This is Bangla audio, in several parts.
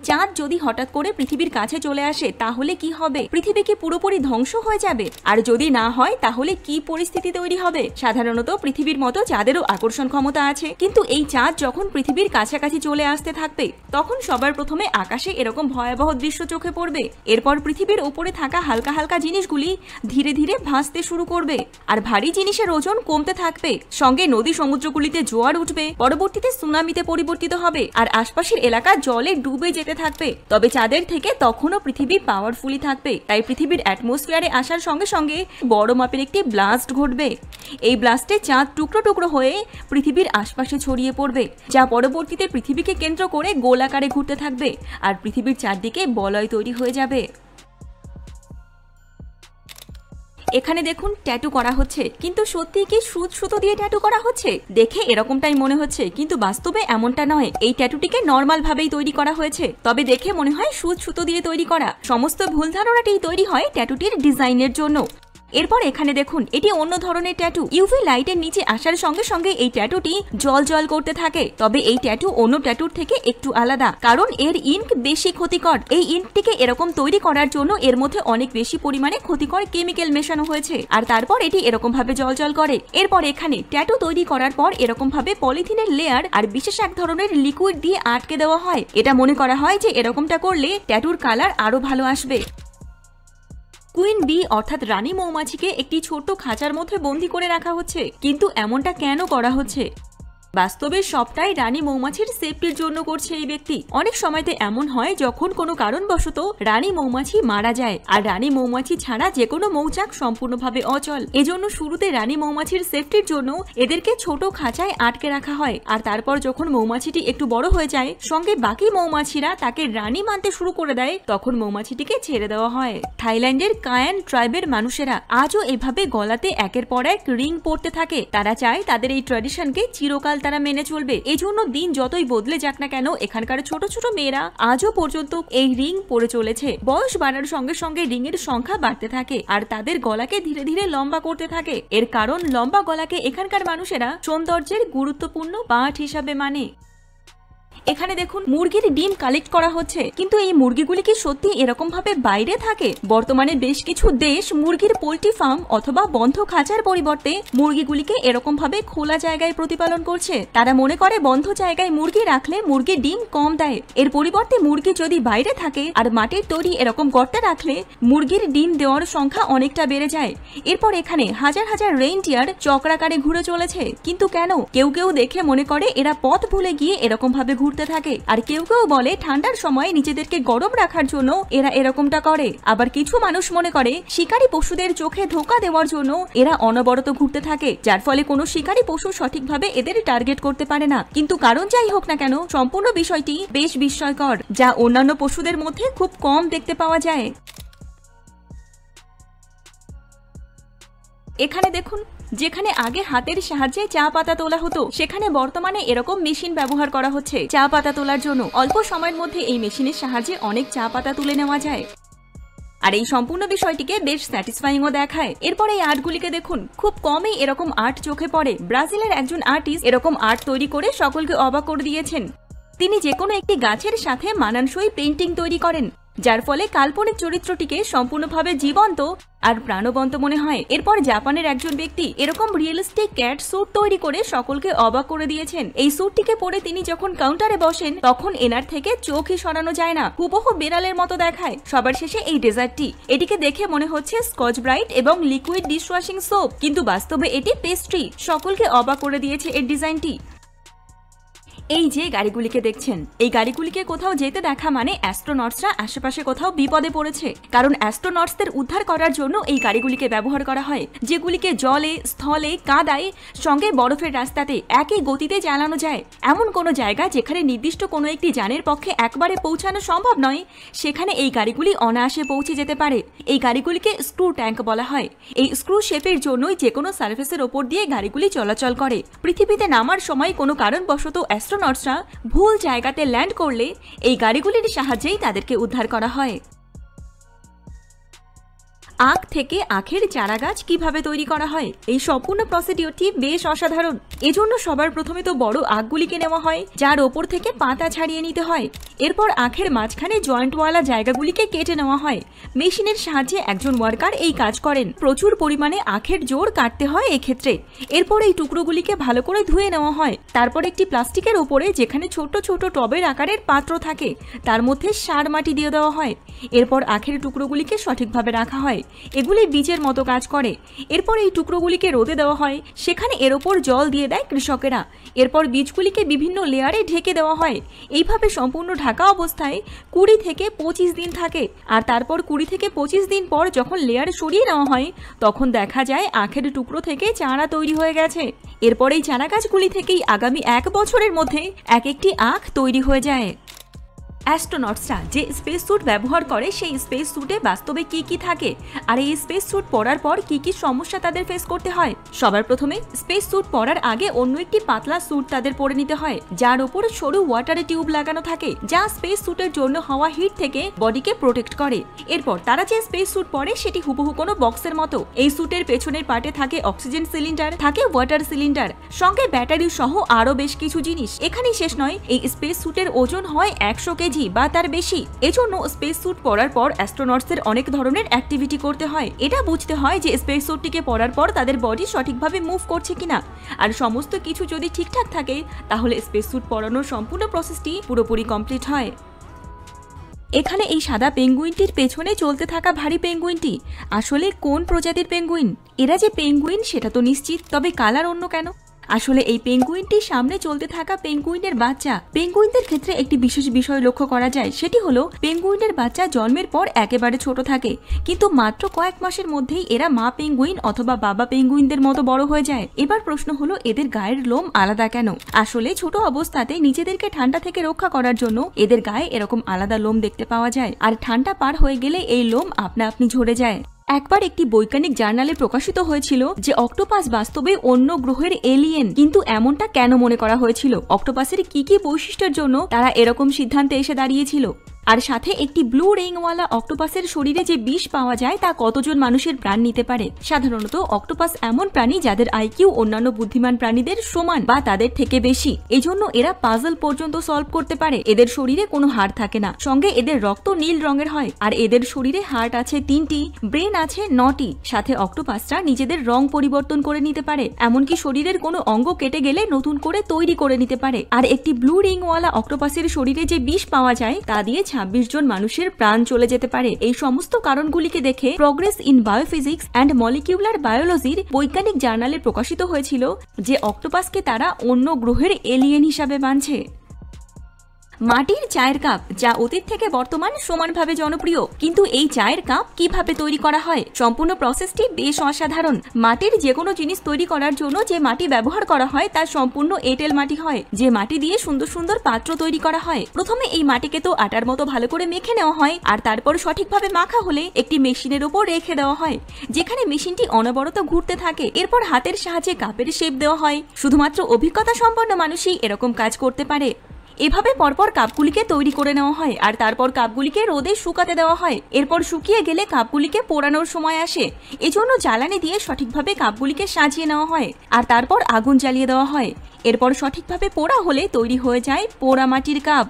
চাঁদ যদি হঠাৎ করে পৃথিবীর কাছে চলে আসে তাহলে কি হবে? পৃথিবী কি পুরোপুরি ধ্বংস হয়ে যাবে? আর যদি না হয় তাহলে কি পরিস্থিতি তৈরি হবে? সাধারণত পৃথিবীর মতো চাঁদেরও আকর্ষণ ক্ষমতা আছে, কিন্তু এই চাঁদ যখন পৃথিবীর কাছাকাছি চলে আসতে থাকবে তখন সবার প্রথমে আকাশে এরকম ভয়াবহ দৃশ্য চোখে পড়বে। এরপর পৃথিবীর উপরে থাকা হালকা হালকা জিনিসগুলি ধীরে ধীরে ভাসতে শুরু করবে আর ভারী জিনিসের ওজন কমতে থাকবে। সঙ্গে নদী সমুদ্রগুলিতে জোয়ার উঠবে, পরবর্তীতে সুনামিতে পরিবর্তিত হবে আর আশপাশের এলাকা জলে ডুবে যেতে থাকবে। তবে চাঁদের থেকে তখনও পৃথিবী পাওয়ারফুলি থাকবে, তাই পৃথিবীর অ্যাটমসফিয়ারে আসার সঙ্গে সঙ্গে বড় মাপের একটি ব্লাস্ট ঘটবে। এই ব্লাস্টে চাঁদ টুকরো টুকরো হয়ে পৃথিবীর আশপাশে ছড়িয়ে পড়বে, যা পরবর্তীতে পৃথিবীকে কেন্দ্র করে গোলাকারে ঘুরতে থাকবে আর পৃথিবীর চারদিকে বলয় তৈরি হয়ে যাবে। এখানে দেখুন ট্যাটু করা হচ্ছে, কিন্তু সত্যি কি সুচ সুতো দিয়ে ট্যাটু করা হচ্ছে? দেখে এরকমটাই মনে হচ্ছে, কিন্তু বাস্তবে এমনটা নয়। এই ট্যাটুটিকে নর্মাল ভাবেই তৈরি করা হয়েছে, তবে দেখে মনে হয় সুচ সুতো দিয়ে তৈরি করা। সমস্ত ভুল ধারণাটি তৈরি হয় ট্যাটুটির ডিজাইনের জন্য। এরপর এখানে দেখুন এটি অন্য ধরনের ট্যাটু। ইউভি লাইটের নিচে আসার সঙ্গে সঙ্গে এই ট্যাটুটি জল জল করতে থাকে, তবে এই ট্যাটু অন্য ট্যাটুর থেকে একটু আলাদা, কারণ এর ইঙ্ক বেশি ক্ষতিকর। এই ইঙ্কটিকে এরকম তৈরি করার জন্য এর মধ্যে অনেক বেশি পরিমাণে ক্ষতিকর কেমিক্যাল মেশানো হয়েছে, আর তারপর এটি এরকম ভাবে জল জল করে। এরপর এখানে ট্যাটু তৈরি করার পর এরকম ভাবে পলিথিনের লেয়ার আর বিশেষ এক ধরনের লিকুইড দিয়ে আটকে দেওয়া হয়। এটা মনে করা হয় যে এরকমটা করলে ট্যাটুর কালার আরো ভালো আসবে। কুইন বি অর্থাৎ রানী মৌমাছিকে একটি ছোট্ট খাঁচার মধ্যে বন্দি করে রাখা হচ্ছে, কিন্তু এমনটা কেন করা হচ্ছে? বাস্তবে সবটাই রানী মৌমাছির সেফটির জন্য করছে এই ব্যক্তি। অনেক সময়তে এমন হয় যখন কোনো কারণবশত রানী মৌমাছি মারা যায়, আর রানী মৌমাছি ছাড়া যে কোনো মৌচাক সম্পূর্ণভাবে অচল। এজন্য শুরুতে রানী মৌমাছির সেফটির জন্য এদেরকে ছোট খাঁচায় আটকে রাখা হয়, আর তারপর যখন মৌমাছিটি একটু বড় হয়ে যায়, সঙ্গে বাকি মৌমাছিরা তাকে রানী মানতে শুরু করে দেয়, তখন মৌমাছিটিকে ছেড়ে দেওয়া হয়। থাইল্যান্ডের কায়ান ট্রাইবের মানুষেরা আজও এভাবে গলাতে একের পর এক রিং পরতে থাকে। তারা চায় তাদের এই ট্র্যাডিশনকে চিরকাল তারা মেনে চলবে। এজন্য দিন যতই বদলে যাক না কেন, এখানকার ছোট ছোট মেয়েরা আজও পর্যন্ত এই রিং পরে চলেছে। বয়স বাড়ার সঙ্গে সঙ্গে রিং এর সংখ্যা বাড়তে থাকে আর তাদের গলাকে ধীরে ধীরে লম্বা করতে থাকে। এর কারণ লম্বা গলাকে এখানকার মানুষেরা সৌন্দর্যের গুরুত্বপূর্ণ পার্ট হিসাবে মানে। এখানে দেখুন মুরগির ডিম কালেক্ট করা হচ্ছে, কিন্তু এই মুরগিগুলি কি সত্যি এরকম ভাবে বাইরে থাকে? বর্তমানে বেশ কিছু দেশ মুরগির পোল্ট্রি ফার্ম অথবা বন্ধ খাঁচার পরিবর্তে মুরগিগুলিকে এরকম ভাবে খোলা জায়গায় প্রতিপালন করছে। তারা মনে করে বন্ধ জায়গায় মুরগি রাখলে মুরগি ডিম কম দেয়। এর পরিবর্তে মুরগি যদি বাইরে থাকে আর মাটির তৈরি এরকম গর্তে রাখলে মুরগির ডিম দেওয়ার সংখ্যা অনেকটা বেড়ে যায়। এরপর এখানে হাজার হাজার রেইনডিয়ার চক্রাকারে ঘুরে চলেছে, কিন্তু কেন? কেউ কেউ দেখে মনে করে এরা পথ ভুলে গিয়ে এরকম ভাবে ঘুরতে থাকে, আর কেউ কেউ বলে ঠান্ডার সময় নিজেদেরকে গরম রাখার জন্য এরা এরকমটা করে। আবার কিছু মানুষ মনে করে শিকারী পশুদের চোখে ধোঁকা দেওয়ার জন্য এরা অনবরত ঘুরতে থাকে, যার ফলে কোনো শিকারী পশু সঠিকভাবে এদের টার্গেট করতে পারে না। কিন্তু কারণ যাই হোক না কেন, সম্পূর্ণ বিষয়টি বেশ বিস্ময়কর, যা অন্যান্য পশুদের মধ্যে খুব কম দেখতে পাওয়া যায়। এখানে দেখুন যেখানে আগে হাতের সাহায্যে চা পাতা তোলা হতো, সেখানে বর্তমানে এরকম মেশিন ব্যবহার করা হচ্ছে চা পাতা তোলার জন্য। অল্প সময়ের মধ্যে এই মেশিনের সাহায্যে অনেক চা পাতা তুলে নেওয়া যায়, আর এই সম্পূর্ণ বিষয়টিকে বেশ স্যাটিসফাইংও দেখায়। এরপর এই আর্টগুলিকে দেখুন, খুব কমই এরকম আর্ট চোখে পড়ে। ব্রাজিলের একজন আর্টিস্ট এরকম আর্ট তৈরি করে সকলকে অবাক করে দিয়েছেন। তিনি যে কোনো একটি গাছের সাথে মানানসই পেইন্টিং তৈরি করেন, যার ফলে কাল্পনিক চরিত্রটিকে সম্পূর্ণভাবে জীবন্ত আর প্রাণবন্ত মনে হয়। এরপর জাপানের একজন ব্যক্তি এরকম রিয়েলিস্টিক ক্যাট স্যুট তৈরি করে সকলকে অবাক করে দিয়েছেন। এই স্যুটটিকে পরে তিনি যখন কাউন্টারে বসেন তখন এনার থেকে চোখই সরানো যায় না, হুবহু বিড়ালের মতো দেখায়। সবার শেষে এই ডেজার্টটি, এটিকে দেখে মনে হচ্ছে স্কচ ব্রাইট এবং লিকুইড ডিশওয়াশিং সোপ, কিন্তু বাস্তবে এটি পেস্ট্রি। সকলকে অবাক করে দিয়েছে এর ডিজাইনটি। এই যে গাড়িগুলিকে দেখছেন, এই গাড়িগুলিকে কোথাও যেতে দেখা মানে অ্যাস্ট্রোনটসরা আশেপাশে কোথাও বিপদে পড়েছে, কারণ অ্যাস্ট্রোনটসদের উদ্ধার করার জন্য এই গাড়িগুলিকে ব্যবহার করা হয়, যেগুলিকে জলে, স্থলে, কাদায়, সঙ্গে বরফের রাস্তাতে একই গতিতে চালানো যায়। এমন কোনো জায়গা যেখানে নির্দিষ্ট কোনো একটি যানের পক্ষে একবারে পৌঁছানো সম্ভব নয়, সেখানে এই গাড়িগুলি অনায়াসে পৌঁছে যেতে পারে। এই গাড়িগুলিকে স্ক্রু ট্যাঙ্ক বলা হয়। এই স্ক্রু শেপের জন্যই যে কোনো সারফেসের ওপর দিয়ে গাড়িগুলি চলাচল করে। পৃথিবীতে নামার সময় কোনো কারণবশত অ্যাস্ট্রোনটসরা ভুল জায়গাতে ল্যান্ড করলে এই গাড়িগুলির সাহায্যেই তাদেরকে উদ্ধার করা হয়। আখ থেকে আখের চারা গাছ কিভাবে তৈরি করা হয়, এই সম্পূর্ণ প্রসিডিওরটি বেশ অসাধারণ। এজন্য সবার প্রথমে তো বড় আখগুলিকে নেওয়া হয়, যার ওপর থেকে পাতা ছাড়িয়ে নিতে হয়। এরপর আখের মাঝখানে জয়েন্টওয়ালা জায়গাগুলিকে কেটে নেওয়া হয়। মেশিনের সাহায্যে একজন ওয়ার্কার এই কাজ করেন। প্রচুর পরিমাণে আখের জোড় কাটতে হয় এক্ষেত্রে। এরপর এই টুকরোগুলিকে ভালো করে ধুয়ে নেওয়া হয়। তারপর একটি প্লাস্টিকের ওপরে, যেখানে ছোট ছোট টবের আকারের পাত্র থাকে, তার মধ্যে সার মাটি দিয়ে দেওয়া হয়। এরপর আখের টুকরোগুলিকে সঠিকভাবে রাখা হয়। এগুলি বীজের মতো কাজ করে। এরপর এই টুকরোগুলিকে রোদে দেওয়া হয়, সেখানে এর ওপর জল দিয়ে দেয় কৃষকেরা। এরপর বীজগুলিকে বিভিন্ন লেয়ারে ঢেকে দেওয়া হয়। এইভাবে সম্পূর্ণ ঢাকা অবস্থায় 20 থেকে 25 দিন থাকে। আর তারপর 20 থেকে 25 দিন পর যখন লেয়ার সরিয়ে নেওয়া হয়, তখন দেখা যায় আখের টুকরো থেকে চারা তৈরি হয়ে গেছে। এরপর এই চারা গাছগুলি থেকেই আগামী 1 বছরের মধ্যে এক একটি আখ তৈরি হয়ে যায়। অ্যাস্ট্রোনটসরা যে স্পেস স্যুট ব্যবহার করে, সেই স্পেস স্যুটে বাস্তবে কি কি থাকে, আর এই স্পেস স্যুট পরার পর কি কি সমস্যা তাদের ফেস করতে হয়। সবার প্রথমে স্পেস স্যুট পরার আগে অন্য একটি পাতলা স্যুট তাদের পরে নিতে হয়, যার উপর সরু ওয়াটার টিউব লাগানো থাকে, যা স্পেস স্যুটের জন্য হওয়া হিট থেকে বডিকে প্রোটেক্ট করে। এরপর তারা যে স্পেস স্যুট পরে সেটি হুবহু কোনো বক্সের মতো। এই স্যুটের পেছনের পার্টে থাকে অক্সিজেন সিলিন্ডার, থাকে ওয়াটার সিলিন্ডার, সঙ্গে ব্যাটারি সহ আরো বেশ কিছু জিনিস। এখানেই শেষ নয়, এই স্পেস স্যুটের ওজন হয় 100 কেজি বা তার বেশি। এজন্য স্পেস স্যুট পরার পর অ্যাস্ট্রোনটসদের অনেক ধরনের অ্যাক্টিভিটি করতে হয়। এটা বুঝতে হয় যে স্পেস স্যুটটিকে পরার পর তাদের বডি সঠিকভাবে মুভ করছে কিনা। আর সমস্ত কিছু যদি ঠিকঠাক থাকে, তাহলে স্পেস স্যুট পরানোর সম্পূর্ণ প্রসেসটি পুরোপুরি কমপ্লিট হয়। এখানে এই সাদা পেঙ্গুইনটির পেছনে চলতে থাকা ভারী পেঙ্গুইনটি আসলে কোন প্রজাতির পেঙ্গুইন? এরা যে পেঙ্গুইন সেটা তো নিশ্চিত, তবে কালার অন্য কেন? আসলে এই পেঙ্গুইনটি সামনে চলতে থাকা পেঙ্গুইনের বাচ্চা। পেঙ্গুইনদের ক্ষেত্রে একটি বিশেষ বিষয় লক্ষ্য করা যায়, সেটি হলো পেঙ্গুইনের বাচ্চা জন্মের পর একেবারে ছোট থাকে, কিন্তু মাত্র কয়েক মাসের মধ্যেই এরা মা পেঙ্গুইন অথবা বাবা পেঙ্গুইনদের মতো বড় হয়ে যায়। এবার প্রশ্ন হলো, এদের গায়ের লোম আলাদা কেন? আসলে ছোট অবস্থাতে নিজেদেরকে ঠান্ডা থেকে রক্ষা করার জন্য এদের গায়ে এরকম আলাদা লোম দেখতে পাওয়া যায়, আর ঠান্ডা পার হয়ে গেলে এই লোম আপনা আপনি ঝরে যায়। একবার একটি বৈজ্ঞানিক জার্নালে প্রকাশিত হয়েছিল যে অক্টোপাস বাস্তবে অন্য গ্রহের এলিয়েন, কিন্তু এমনটা কেন মনে করা হয়েছিল? অক্টোপাসের কি কি বৈশিষ্ট্যের জন্য তারা এরকম সিদ্ধান্তে এসে দাঁড়িয়েছিল? আর সাথে একটি ব্লু রিংওয়ালা অক্টোপাসের শরীরে যে বিষ পাওয়া যায়, তা কতজন মানুষের প্রাণ নিতে পারে? সাধারণত অক্টোপাস এমন প্রাণী যাদের আইকিউ অন্যান্য বুদ্ধিমান প্রাণীদের সমান বা তাদের থেকে বেশি। এজন্য এরা পাজল পর্যন্ত সলভ করতে পারে। এদের শরীরে কোনো হাড় থাকে না, সঙ্গে এদের রক্ত নীল রঙের হয়, আর এদের শরীরে হার্ট আছে 3টি, ব্রেন আছে 9টি। সাথে অক্টোপাসরা নিজেদের রং পরিবর্তন করে নিতে পারে, এমনকি শরীরের কোনো অঙ্গ কেটে গেলে নতুন করে তৈরি করে নিতে পারে। আর একটি ব্লু রিংওয়ালা অক্টোপাসের শরীরে যে বিষ পাওয়া যায়, তা দিয়ে 26 জন মানুষের প্রাণ চলে যেতে পারে। এই সমস্ত কারণগুলিকে দেখে progress in biophysics and molecular বায়োলজির বৈজ্ঞানিক জার্নালে প্রকাশিত হয়েছিল যে অক্টোপাসকে তারা অন্য গ্রহের এলিয়েন হিসাবে মানছে। মাটির চায়ের কাপ, যা অতীত থেকে বর্তমান সমানভাবে জনপ্রিয়, কিন্তু এই চায়ের কাপ কিভাবে তৈরি করা হয়? সম্পূর্ণ প্রসেসটি বেশ অসাধারণ। মাটির যে কোনো জিনিস তৈরি করার জন্য যে মাটি ব্যবহার করা হয় তা সম্পূর্ণ এঁটেল মাটি হয়, যে মাটি দিয়ে সুন্দর সুন্দর পাত্র তৈরি করা হয়। প্রথমে এই মাটিকে তো আটার মতো ভালো করে মেখে নেওয়া হয়, আর তারপর সঠিকভাবে মাখা হলে একটি মেশিনের উপর রেখে দেওয়া হয়, যেখানে মেশিনটি অনবরত ঘুরতে থাকে। এরপর হাতের সাহায্যে কাপের শেপ দেওয়া হয়। শুধুমাত্র অভিজ্ঞতা সম্পন্ন মানুষই এরকম কাজ করতে পারে। এভাবে পরপর কাপগুলিকে তৈরি করে নেওয়া হয়, আর তারপর কাপগুলিকে রোদে শুকাতে দেওয়া হয়। এরপর শুকিয়ে গেলে কাপগুলিকে পোড়ানোর সময় আসে, এজন্য জ্বালানি দিয়ে সঠিকভাবে কাপগুলিকে সাজিয়ে নেওয়া হয়, আর তারপর আগুন জ্বালিয়ে দেওয়া হয়। এরপর সঠিকভাবে পোড়া হলে তৈরি হয়ে যায় পোড়া মাটির কাপ।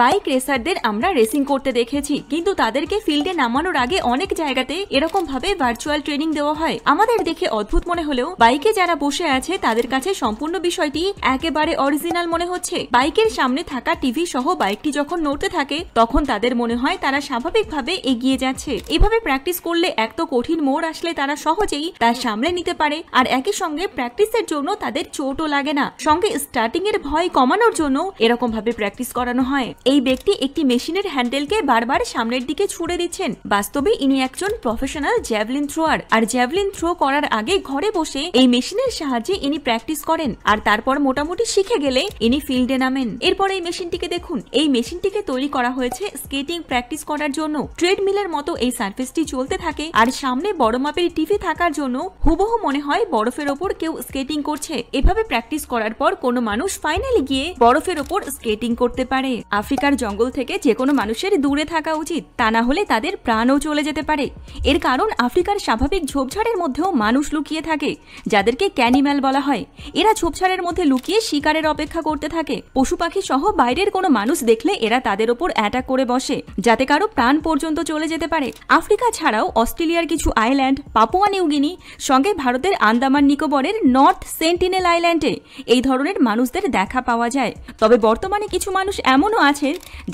বাইক রেসারদের আমরা রেসিং করতে দেখেছি, কিন্তু তাদেরকে ফিল্ডে নামানোর আগে অনেক জায়গাতে এরকম ভাবে ভার্চুয়াল ট্রেনিং দেওয়া হয়। আমাদের দেখে অদ্ভুত মনে হলেও বাইকে যারা বসে আছে তাদের কাছে সম্পূর্ণ বিষয়টি একেবারে অরিজিনাল মনে হচ্ছে। বাইকের সামনে থাকা টিভি সহ বাইকটি যখন নড়তে থাকে, তখন তাদের মনে হয় তারা স্বাভাবিকভাবে এগিয়ে যাচ্ছে। এভাবে প্র্যাকটিস করলে এক তো কঠিন মোড় আসলে তারা সহজেই তা সামলে নিতে পারে, আর একই সঙ্গে প্র্যাকটিসের জন্য তাদের চোটও লাগে না। সঙ্গে স্টার্টিং এর ভয় কমানোর জন্য এরকম ভাবে প্র্যাকটিস করানো হয়। এই ব্যক্তি একটি মেশিনের হ্যান্ডেলকে বারবার সামনের দিকে ছুড়ে দিচ্ছেন। বাস্তবে ইনি একজন প্রফেশনাল জ্যাভলিন থ্রোয়ার, আর জ্যাভলিন থ্রো করার আগে ঘরে বসে এই মেশিনের সাহায্যে ইনি প্র্যাকটিস করেন, আর তারপর মোটামুটি শিখে গেলে ইনি ফিল্ডে নামেন। এরপর এই মেশিনটিকে দেখুন। এই মেশিনটিকে তৈরি করা হয়েছে স্কেটিং প্র্যাকটিস করার জন্য। ট্রেডমিলের মতো এই সার্ফেসটি চলতে থাকে, আর সামনে বড় মাপের টিভি থাকার জন্য হুবহু মনে হয় বরফের ওপর কেউ স্কেটিং করছে। এভাবে প্র্যাকটিস করার পর কোনো মানুষ ফাইনালি গিয়ে বরফের ওপর স্কেটিং করতে পারে। আফ্রিকার জঙ্গল থেকে যে কোনো মানুষের দূরে থাকা উচিত, তা না হলে তাদের প্রাণও চলে যেতে পারে। এর কারণ আফ্রিকার স্বাভাবিক ঝোপঝাড়ের মধ্যেও মানুষ লুকিয়ে থাকে, যাদেরকে ক্যানিম্যাল বলা হয়। এরা ঝোপঝাড়ের মধ্যে লুকিয়ে শিকারের অপেক্ষা করতে থাকে। পশু পাখি সহ বাইরের কোনো মানুষ দেখলে এরা তাদের ওপর অ্যাটাক করে বসে, যাতে কারো প্রাণ পর্যন্ত চলে যেতে পারে। আফ্রিকা ছাড়াও অস্ট্রেলিয়ার কিছু আইল্যান্ড, পাপুয়া নিউগিনি, সঙ্গে ভারতের আন্দামান নিকোবরের নর্থ সেন্টিনেল আইল্যান্ডে এই ধরনের মানুষদের দেখা পাওয়া যায়। তবে বর্তমানে কিছু মানুষ এমনও আছেন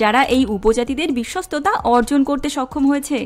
যারা এই উপজাতিদের বিশ্বস্ততা অর্জন করতে সক্ষম হয়েছে।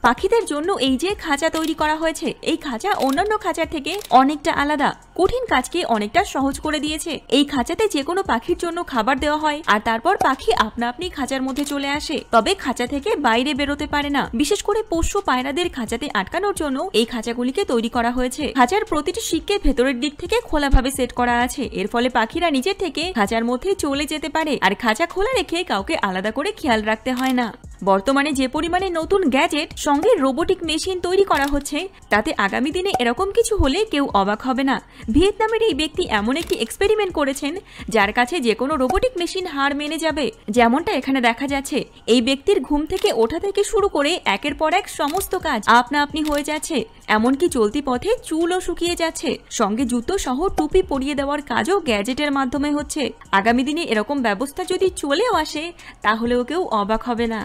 পাখিদের জন্য এই যে খাঁচা তৈরি করা হয়েছে, এই খাঁচা অন্যান্য খাঁচার থেকে অনেকটা আলাদা, কঠিন কাজকে অনেকটা সহজ করে দিয়েছে। এই খাঁচাতে যে কোনো পাখির জন্য খাবার দেওয়া হয় আর তারপর পাখি আপনা আপনি খাঁচার মধ্যে চলে আসে, তবে খাঁচা থেকে বাইরে বেরোতে পারে না। বিশেষ করে পোষ্য পায়রাদের খাঁচাতে আটকানোর জন্য এই খাঁচাগুলিকে তৈরি করা হয়েছে। খাঁচার প্রতিটি শিককে ভেতরের দিক থেকে খোলাভাবে সেট করা আছে, এর ফলে পাখিরা নিজের থেকে খাঁচার মধ্যে চলে যেতে পারে আর খাঁচা খোলা রেখে কাউকে আলাদা করে খেয়াল রাখতে হয় না। বর্তমানে যে পরিমাণে নতুন গ্যাজেট সঙ্গে রোবোটিক মেশিন তৈরি করা হচ্ছে, তাতে আগামী দিনে এরকম কিছু হলে কেউ অবাক হবে না। ভিয়েতনামের এই ব্যক্তি এমন একটি এক্সপেরিমেন্ট করেছেন যার কাছে যে কোনো রোবোটিক মেশিন হার মেনে যাবে। যেমনটা এখানে দেখা যাচ্ছে, এই ব্যক্তির ঘুম থেকে ওঠা থেকে শুরু করে একের পর এক সমস্ত কাজ আপনা আপনি হয়ে যাচ্ছে, এমনকি চলতি পথে চুলও শুকিয়ে যাচ্ছে। সঙ্গে জুতো সহ টুপি পরিয়ে দেওয়ার কাজও গ্যাজেটের মাধ্যমে হচ্ছে। আগামী দিনে এরকম ব্যবস্থা যদি চলেও আসে, তাহলেও কেউ অবাক হবে না।